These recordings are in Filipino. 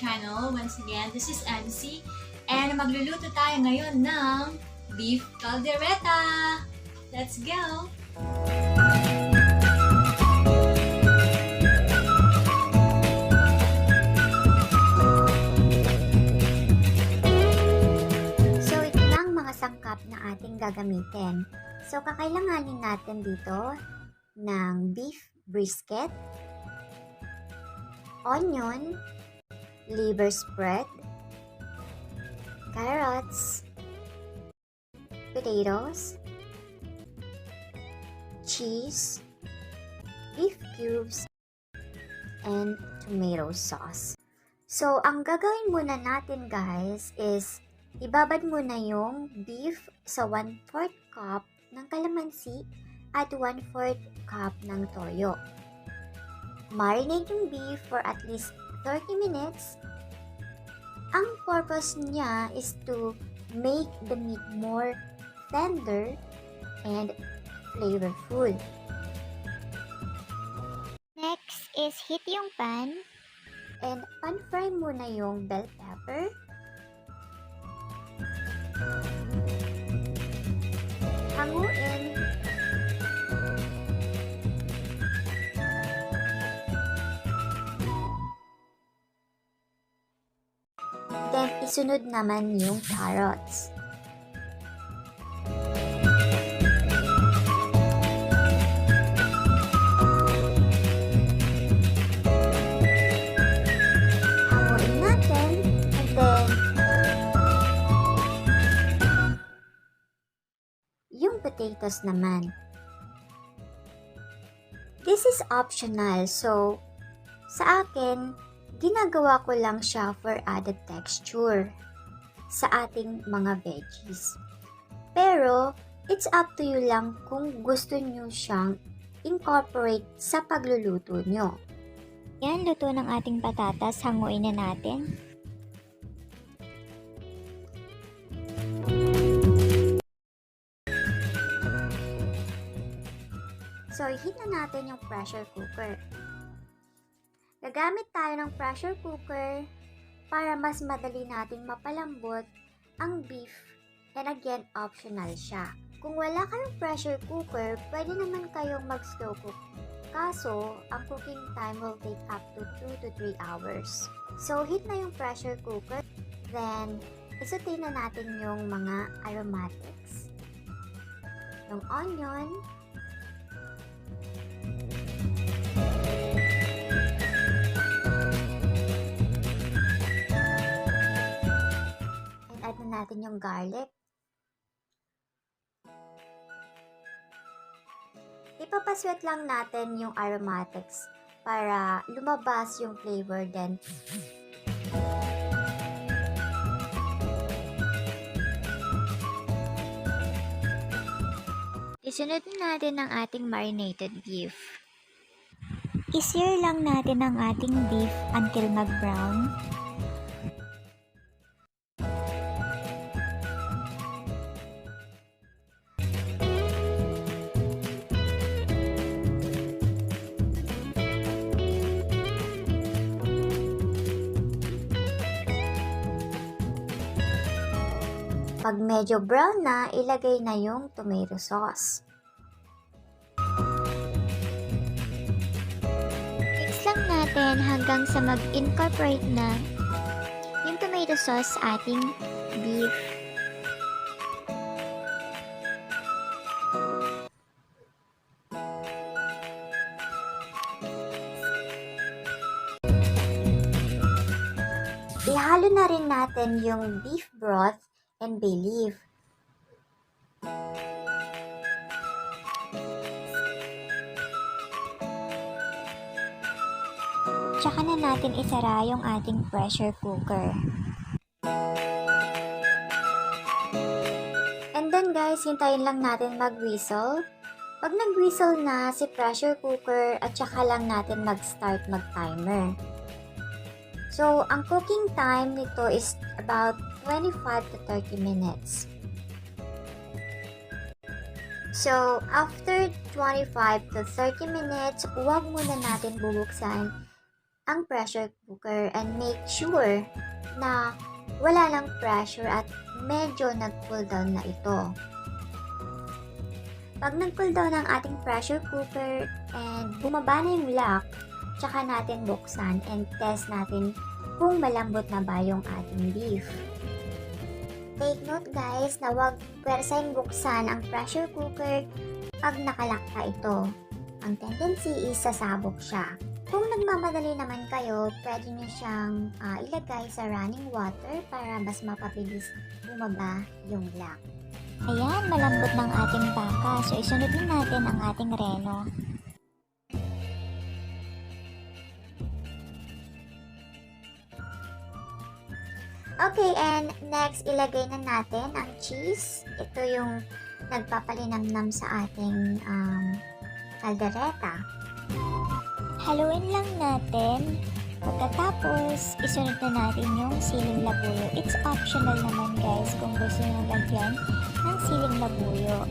channel. Once again, this is EMSIE and magluluto tayo ngayon ng beef caldereta. Let's go! So ito lang mga sangkap na ating gagamitin. So kakailanganin natin dito ng beef brisket, onion, liver spread, carrots, potatoes, cheese, beef cubes, and tomato sauce. So, ang gagawin muna natin guys is ibabad muna yung beef sa 1/4 cup ng calamansi at 1/4 cup ng toyo. Marinate yung beef for at least 30 minutes. Ang purpose niya is to make the meat more tender and flavorful. Next is heat yung pan and pan-fry muna yung bell pepper, hanguin, then isunod naman yung carrots. Hanguin natin and then yung potatoes naman. This is optional, so sa akin, ginagawa ko lang siya for added texture sa ating mga veggies. Pero, it's up to you lang kung gusto nyo siyang incorporate sa pagluluto nyo. Yan, luto ng ating patatas. Hanguin na natin. So, i-heat na natin yung pressure cooker. Gagamit tayo ng pressure cooker para mas madali nating mapalambot ang beef, and again, optional siya. Kung wala kayong pressure cooker, pwede naman kayong mag-slow cook. Kaso, ang cooking time will take up to 2 to 3 hours. So, heat na yung pressure cooker. Then, isaute na natin yung mga aromatics. Yung onion, add na natin yung garlic. Ipapaswet lang natin yung aromatics para lumabas yung flavor din. Isunod natin ang ating marinated beef. I-sear lang natin ang ating beef until mag-brown. Pag medyo brown na, ilagay na yung tomato sauce. Mix lang natin hanggang sa mag-incorporate na yung tomato sauce sa ating beef. Ihalo na rin natin yung beef broth and bay leaf. Tsaka na natin isara yung ating pressure cooker. And then guys, hintayin lang natin mag-whistle. Pag nag-whistle na si pressure cooker, at tsaka lang natin mag-start mag-timer. So, ang cooking time nito is about 25 to 30 minutes. So, after 25 to 30 minutes, huwag muna natin bubuksan ang pressure cooker and make sure na wala ng pressure at medyo nag-cool down na ito. Pag nag-cool down ang ating pressure cooker and bumaba na yung lock, tsaka natin buksan and test natin kung malambot na ba yung ating beef. Take note guys na huwag pwersahing buksan ang pressure cooker pag nakalak pa ito. Ang tendency is sasabog siya. Kung nagmamadali naman kayo, pwede nyo siyang ilagay sa running water para mas mapabilis bumaba yung lock. Ayan, malambot ng ating baka. So, isunod na natin ang ating reno. Okay, and next, ilagay na natin ang cheese. Ito yung nagpapalinamnam sa ating caldereta. Haluin lang natin. Pagkatapos, isunod na natin yung siling labuyo. It's optional naman guys kung gusto nyo lagyan ng siling labuyo.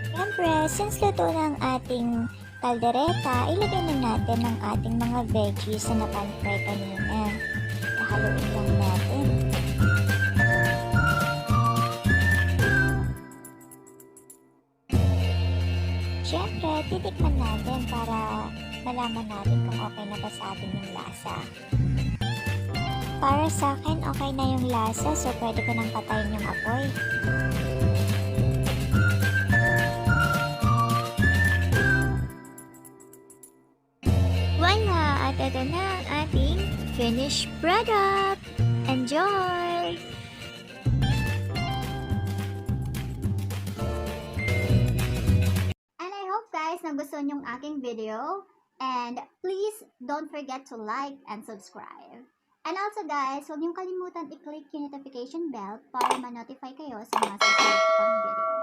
Siyempre, since luto na ang ating caldereta, ilagay na natin ang ating mga veggies na napan-fry kanina. Haluin lang natin. Siyempre, titikman natin para malaman natin kung okay na ba sa atin yung lasa. Para sa akin, okay na yung lasa, so pwede ko nang patayin yung apoy. Voila! At ito na ang ating finished product! Enjoy! And I hope guys nagustuhan yung aking video. And please don't forget to like and subscribe. And also guys, huwag niyong kalimutan i-click yung notification bell para ma-notify kayo sa mga susunod pang video.